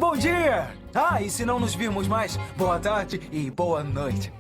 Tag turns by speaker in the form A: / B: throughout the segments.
A: Bom dia! Ah, e se não nos vimos mais, boa tarde e boa noite.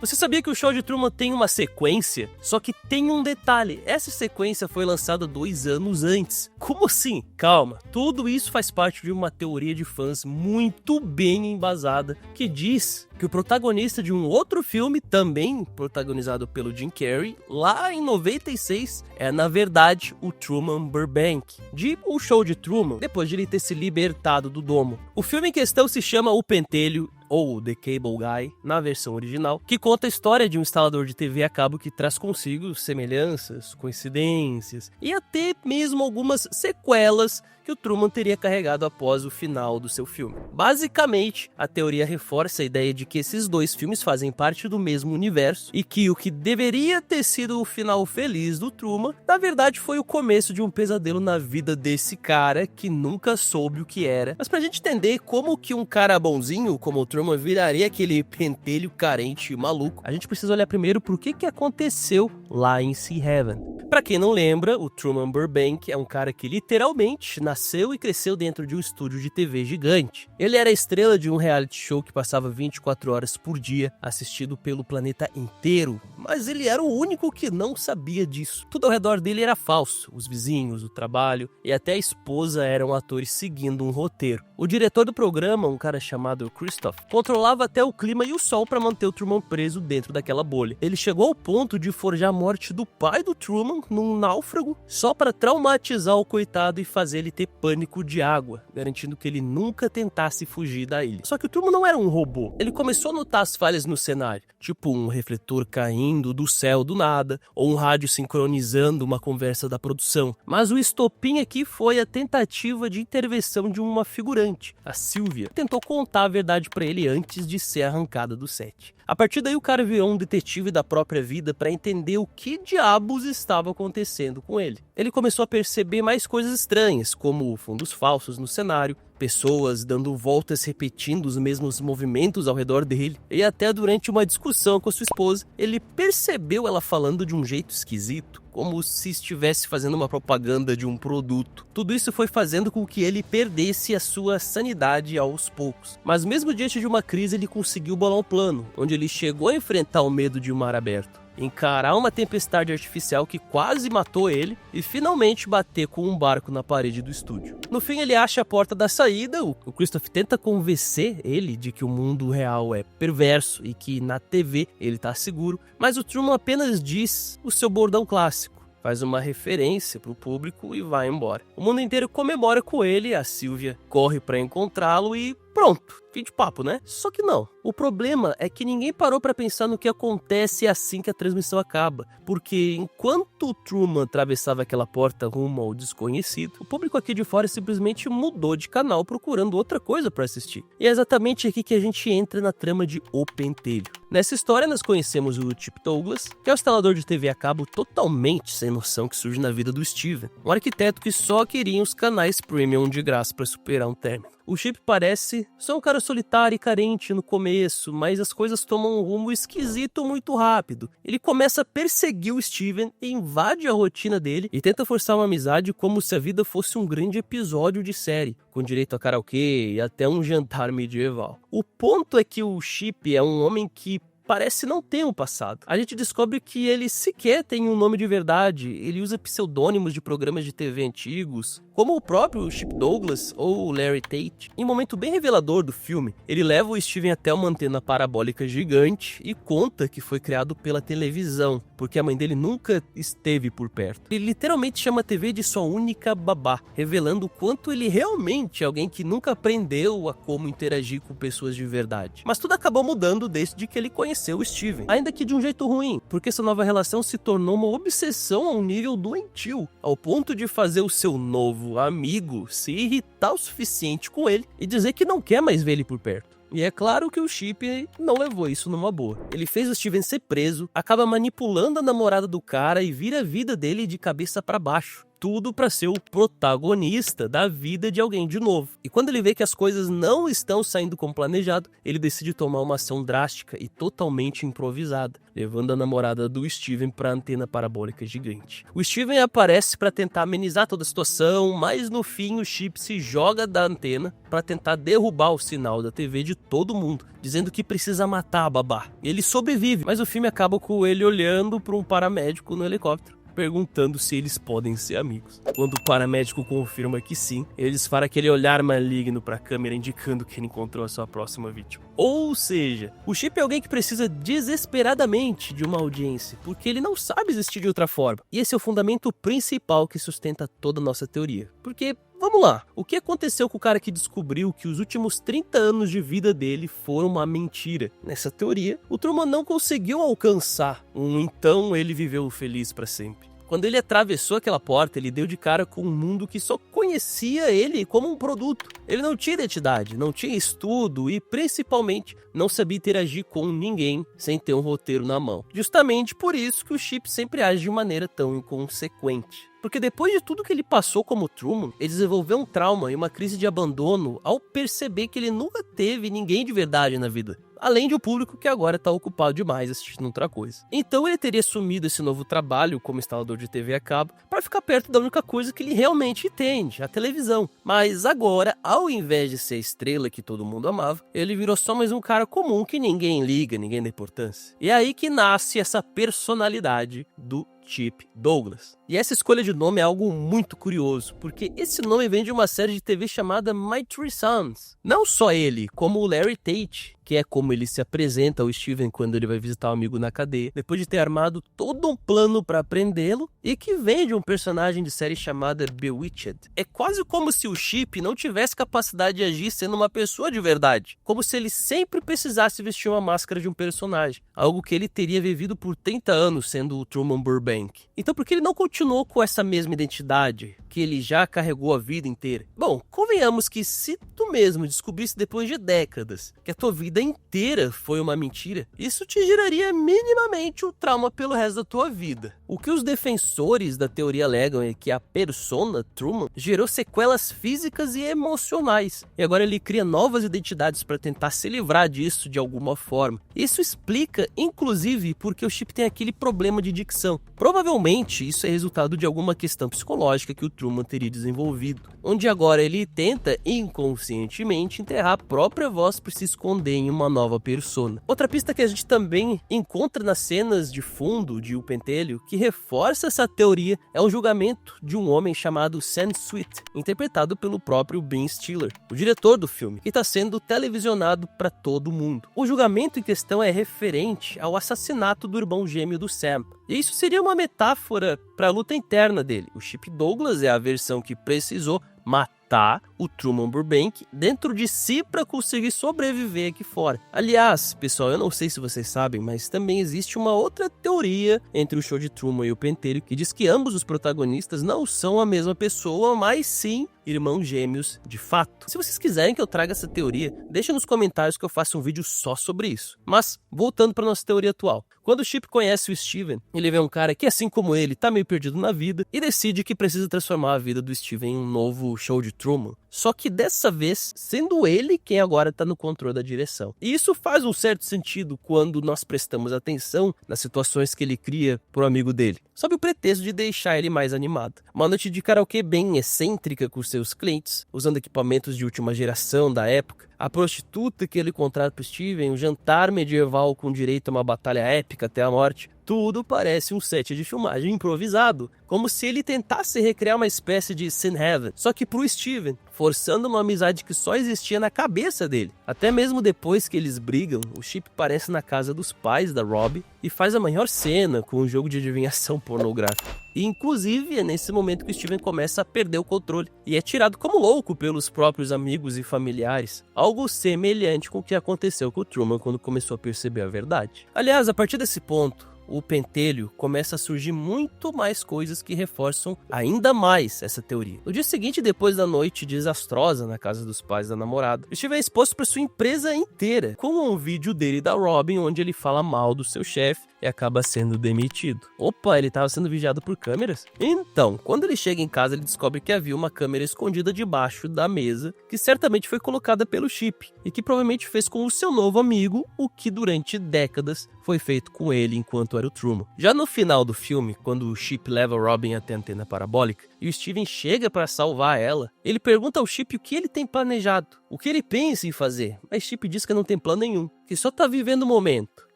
B: Você sabia que o Show de Truman tem uma sequência? Só que tem um detalhe, essa sequência foi lançada 2 anos antes. Como assim? Calma, tudo isso faz parte de uma teoria de fãs muito bem embasada, que diz que o protagonista de um outro filme, também protagonizado pelo Jim Carrey, lá em 96, é na verdade o Truman Burbank, de O Show de Truman, depois de ele ter se libertado do domo. O filme em questão se chama O Pentelho, ou The Cable Guy, na versão original, que conta a história de um instalador de TV a cabo que traz consigo semelhanças, coincidências e até mesmo algumas sequelas que o Truman teria carregado após o final do seu filme. Basicamente, a teoria reforça a ideia de que esses 2 filmes fazem parte do mesmo universo e que o que deveria ter sido o final feliz do Truman, na verdade foi o começo de um pesadelo na vida desse cara que nunca soube o que era. Mas pra gente entender como que um cara bonzinho como o Truman viraria aquele pentelho carente e maluco, a gente precisa olhar primeiro pro que aconteceu lá em Sea Heaven. Pra quem não lembra, o Truman Burbank é um cara que literalmente nasceu e cresceu dentro de um estúdio de TV gigante. Ele era a estrela de um reality show que passava 24 horas por dia, assistido pelo planeta inteiro, mas ele era o único que não sabia disso. Tudo ao redor dele era falso, os vizinhos, o trabalho e até a esposa eram atores seguindo um roteiro. O diretor do programa, um cara chamado Christoph, controlava até o clima e o sol para manter o Truman preso dentro daquela bolha. Ele chegou ao ponto de forjar a morte do pai do Truman num náufrago só para traumatizar o coitado e fazer ele ter pânico de água, garantindo que ele nunca tentasse fugir da ilha. Só que o Truman não era um robô. Ele começou a notar as falhas no cenário, tipo um refletor caindo do céu do nada, ou um rádio sincronizando uma conversa da produção. Mas o estopim aqui foi a tentativa de intervenção de uma figurante, a Sylvia, que tentou contar a verdade para ele antes de ser arrancada do set. A partir daí o cara virou um detetive da própria vida para entender o que diabos estava acontecendo com ele. Ele começou a perceber mais coisas estranhas, como fundos falsos no cenário, pessoas dando voltas repetindo os mesmos movimentos ao redor dele, e até durante uma discussão com sua esposa, ele percebeu ela falando de um jeito esquisito, como se estivesse fazendo uma propaganda de um produto. Tudo isso foi fazendo com que ele perdesse a sua sanidade aos poucos. Mas mesmo diante de uma crise, ele conseguiu bolar um plano, onde ele chegou a enfrentar o medo de um mar aberto, encarar uma tempestade artificial que quase matou ele e finalmente bater com um barco na parede do estúdio. No fim, ele acha a porta da saída, o Christoph tenta convencer ele de que o mundo real é perverso e que na TV ele tá seguro, mas o Truman apenas diz o seu bordão clássico, faz uma referência pro público e vai embora. O mundo inteiro comemora com ele, a Sylvia corre para encontrá-lo e pronto, fim de papo, né? Só que não. O problema é que ninguém parou para pensar no que acontece assim que a transmissão acaba, porque enquanto o Truman atravessava aquela porta rumo ao desconhecido, o público aqui de fora simplesmente mudou de canal procurando outra coisa para assistir. E é exatamente aqui que a gente entra na trama de O Pentelho. Nessa história nós conhecemos o Chip Douglas, que é o instalador de TV a cabo totalmente sem noção que surge na vida do Steven, um arquiteto que só queria os canais premium de graça para superar um término. O Chip parece só um cara solitário e carente no começo, mas as coisas tomam um rumo esquisito muito rápido. Ele começa a perseguir o Steven, invade a rotina dele e tenta forçar uma amizade como se a vida fosse um grande episódio de série, com direito a karaokê e até um jantar medieval. O ponto é que o Chip é um homem que parece não ter um passado. A gente descobre que ele sequer tem um nome de verdade, ele usa pseudônimos de programas de TV antigos, como o próprio Chip Douglas ou Larry Tate. Em um momento bem revelador do filme, ele leva o Steven até uma antena parabólica gigante e conta que foi criado pela televisão, porque a mãe dele nunca esteve por perto. Ele literalmente chama a TV de sua única babá, revelando o quanto ele realmente é alguém que nunca aprendeu a como interagir com pessoas de verdade. Mas tudo acabou mudando desde que ele conheceu o Steven, ainda que de um jeito ruim, porque essa nova relação se tornou uma obsessão a um nível doentio, ao ponto de fazer o seu novo amigo se irritar o suficiente com ele e dizer que não quer mais ver ele por perto. E é claro que o Chip não levou isso numa boa. Ele fez o Steven ser preso, acaba manipulando a namorada do cara e vira a vida dele de cabeça para baixo. tudo para ser o protagonista da vida de alguém de novo. E quando ele vê que as coisas não estão saindo como planejado, ele decide tomar uma ação drástica e totalmente improvisada, levando a namorada do Steven para a antena parabólica gigante. O Steven aparece para tentar amenizar toda a situação, mas no fim o Chip se joga da antena para tentar derrubar o sinal da TV de todo mundo, dizendo que precisa matar a babá. Ele sobrevive, mas o filme acaba com ele olhando para um paramédico no helicóptero, perguntando se eles podem ser amigos. Quando o paramédico confirma que sim, ele dispara aquele olhar maligno para a câmera indicando que ele encontrou a sua próxima vítima. Ou seja, o Chip é alguém que precisa desesperadamente de uma audiência, porque ele não sabe existir de outra forma. E esse é o fundamento principal que sustenta toda a nossa teoria. Porque, vamos lá, o que aconteceu com o cara que descobriu que os últimos 30 anos de vida dele foram uma mentira? Nessa teoria, o Truman não conseguiu alcançar então ele viveu feliz para sempre. Quando ele atravessou aquela porta, ele deu de cara com um mundo que só conhecia ele como um produto. Ele não tinha identidade, não tinha estudo e, principalmente, não sabia interagir com ninguém sem ter um roteiro na mão. Justamente por isso que o Chip sempre age de maneira tão inconsequente. Porque depois de tudo que ele passou como Truman, ele desenvolveu um trauma e uma crise de abandono ao perceber que ele nunca teve ninguém de verdade na vida. Além de um público que agora está ocupado demais assistindo outra coisa. Então ele teria assumido esse novo trabalho como instalador de TV a cabo para ficar perto da única coisa que ele realmente entende, a televisão. Mas agora, ao invés de ser a estrela que todo mundo amava, ele virou só mais um cara comum que ninguém liga, ninguém dá importância. E é aí que nasce essa personalidade do Chip Douglas. E essa escolha de nome é algo muito curioso, porque esse nome vem de uma série de TV chamada My Three Sons. Não só ele, como o Larry Tate, que é como ele se apresenta ao Steven quando ele vai visitar o amigo na cadeia, depois de ter armado todo um plano para prendê-lo, e que vem de um personagem de série chamada Bewitched. É quase como se o Chip não tivesse capacidade de agir sendo uma pessoa de verdade, como se ele sempre precisasse vestir uma máscara de um personagem, algo que ele teria vivido por 30 anos sendo o Truman Burbank. Então por que ele não continuou com essa mesma identidade que ele já carregou a vida inteira? Bom, convenhamos que se tu mesmo descobrisse depois de décadas que a tua vida inteira foi uma mentira, isso te geraria minimamente um trauma pelo resto da tua vida. O que os defensores da teoria alegam é que a persona Truman gerou sequelas físicas e emocionais, e agora ele cria novas identidades para tentar se livrar disso de alguma forma. Isso explica, inclusive, porque o Chip tem aquele problema de dicção. Provavelmente isso é resultado de alguma questão psicológica que o Truman teria desenvolvido, onde agora ele tenta inconscientemente enterrar a própria voz para se esconder em uma nova persona. Outra pista que a gente também encontra nas cenas de fundo de O Pentelho, que reforça essa teoria, é um julgamento de um homem chamado Sam Sweet, interpretado pelo próprio Ben Stiller, o diretor do filme, que está sendo televisionado para todo mundo. O julgamento em questão é referente ao assassinato do irmão gêmeo do Sam, e isso seria uma metáfora para a luta interna dele. O Chip Douglas é a versão que precisou matar o Truman Burbank dentro de si para conseguir sobreviver aqui fora. Aliás, pessoal, eu não sei se vocês sabem, mas também existe uma outra teoria entre o Show de Truman e o Pentelho que diz que ambos os protagonistas não são a mesma pessoa, mas sim irmãos gêmeos de fato. Se vocês quiserem que eu traga essa teoria, deixa nos comentários que eu faça um vídeo só sobre isso. Mas, voltando para nossa teoria atual. Quando o Chip conhece o Steven, ele vê um cara que, assim como ele, tá meio perdido na vida e decide que precisa transformar a vida do Steven em um novo Show de Truman. Só que dessa vez, sendo ele quem agora está no controle da direção. E isso faz um certo sentido quando nós prestamos atenção nas situações que ele cria pro amigo dele, sob o pretexto de deixar ele mais animado. Uma noite de karaokê bem excêntrica com seus clientes, usando equipamentos de última geração da época, a prostituta que ele contrata pro Steven, um jantar medieval com direito a uma batalha épica até a morte. Tudo parece um set de filmagem improvisado, como se ele tentasse recriar uma espécie de Sin Heaven, só que pro Steven, forçando uma amizade que só existia na cabeça dele. Até mesmo depois que eles brigam, o Chip aparece na casa dos pais da Robbie e faz a maior cena com um jogo de adivinhação pornográfico. E inclusive é nesse momento que o Steven começa a perder o controle e é tirado como louco pelos próprios amigos e familiares, algo semelhante com o que aconteceu com o Truman quando começou a perceber a verdade. Aliás, a partir desse ponto, o Pentelho começa a surgir muito mais coisas que reforçam ainda mais essa teoria. No dia seguinte, depois da noite desastrosa na casa dos pais da namorada, Steven é exposto para sua empresa inteira, com um vídeo dele e da Robin onde ele fala mal do seu chefe e acaba sendo demitido. Opa, ele estava sendo vigiado por câmeras? Então, quando ele chega em casa, ele descobre que havia uma câmera escondida debaixo da mesa, que certamente foi colocada pelo Chip, e que provavelmente fez com o seu novo amigo o que durante décadas foi feito com ele enquanto era o Truman. Já no final do filme, quando o Chip leva Robin até a antena parabólica e o Steven chega para salvar ela, ele pergunta ao Chip o que ele tem planejado, o que ele pensa em fazer, mas Chip diz que não tem plano nenhum, que só tá vivendo o momento,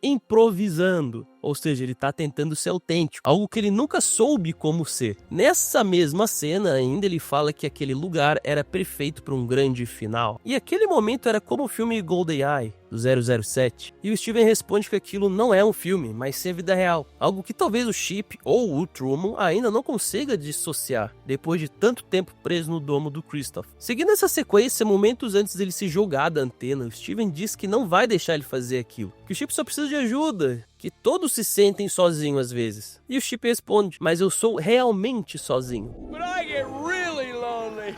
B: improvisando, ou seja, ele tá tentando ser autêntico, algo que ele nunca soube como ser. Nessa mesma cena ainda ele fala que aquele lugar era perfeito para um grande final, e aquele momento era como o filme GoldenEye, do 007, e o Steven responde que aquilo não é um filme, mas sim a vida real, algo que talvez o Chip ou o Truman ainda não consiga dissociar, depois de tanto tempo preso no domo do Christoph. Seguindo essa sequência, momentos antes dele se jogar da antena, o Steven diz que não vai deixar ele fazer aquilo, que o Chip só precisa de ajuda, que todos se sentem sozinhos às vezes. E o Chip responde, mas eu sou realmente sozinho.
C: But I get really lonely.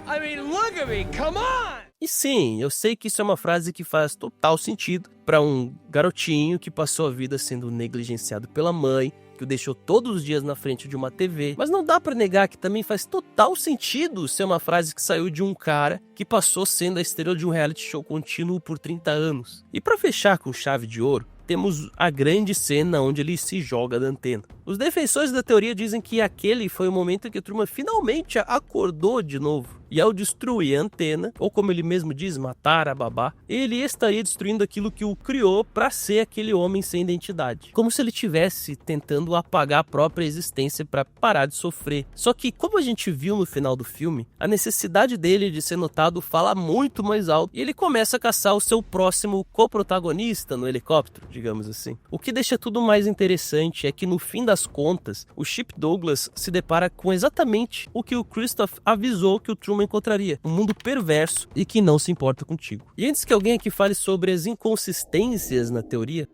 C: I mean, look at me, come on!
B: E sim, eu sei que isso é uma frase que faz total sentido para um garotinho que passou a vida sendo negligenciado pela mãe, que o deixou todos os dias na frente de uma TV. Mas não dá pra negar que também faz total sentido ser uma frase que saiu de um cara que passou sendo a estrela de um reality show contínuo por 30 anos. E pra fechar com chave de ouro, temos a grande cena onde ele se joga da antena. Os defensores da teoria dizem que aquele foi o momento em que Truman finalmente acordou de novo. E ao destruir a antena, ou como ele mesmo diz, matar a babá, ele estaria destruindo aquilo que o criou para ser aquele homem sem identidade. Como se ele estivesse tentando apagar a própria existência para parar de sofrer. Só que, como a gente viu no final do filme, a necessidade dele de ser notado fala muito mais alto. E ele começa a caçar o seu próximo coprotagonista no helicóptero, digamos assim. O que deixa tudo mais interessante é que no fim das contas, o Chip Douglas se depara com exatamente o que o Christoph avisou que o Truman encontraria, um mundo perverso e que não se importa contigo. E antes que alguém aqui fale sobre as inconsistências na teoria,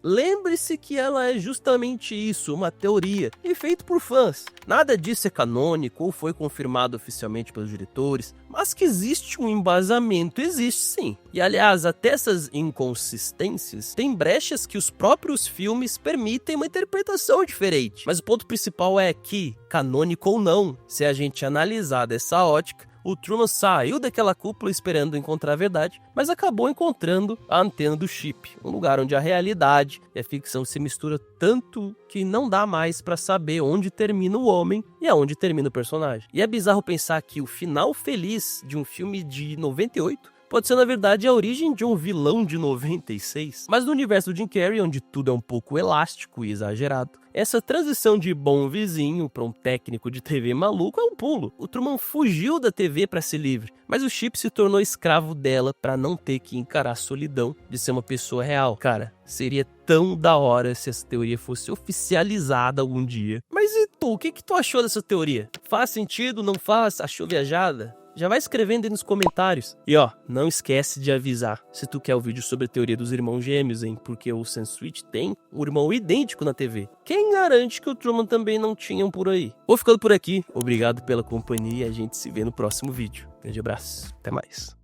B: lembre-se que ela é justamente isso, uma teoria, e feito por fãs. Nada disso é canônico ou foi confirmado oficialmente pelos diretores, mas que existe um embasamento, existe sim. E aliás, até essas inconsistências têm brechas que os próprios filmes permitem uma interpretação diferente. Mas o ponto principal é que, canônico ou não, se a gente analisar dessa ótica, o Truman saiu daquela cúpula esperando encontrar a verdade, mas acabou encontrando a antena do Chip, um lugar onde a realidade e a ficção se misturam tanto que não dá mais pra saber onde termina o homem e aonde termina o personagem. E é bizarro pensar que o final feliz de um filme de 98 pode ser, na verdade, a origem de um vilão de 96. Mas no universo do Jim Carrey, onde tudo é um pouco elástico e exagerado, essa transição de bom vizinho para um técnico de TV maluco é um pulo. O Truman fugiu da TV para ser livre, mas o Chip se tornou escravo dela para não ter que encarar a solidão de ser uma pessoa real. Cara, seria tão da hora se essa teoria fosse oficializada algum dia. Mas e tu, o que tu achou dessa teoria? Faz sentido, não faz? Achou viajada? Já vai escrevendo aí nos comentários. E ó, não esquece de avisar se tu quer o vídeo sobre a teoria dos irmãos gêmeos, hein? Porque o Sansweet tem um irmão idêntico na TV. Quem garante que o Truman também não tinha um por aí? Vou ficando por aqui. Obrigado pela companhia e a gente se vê no próximo vídeo. Grande abraço. Até mais.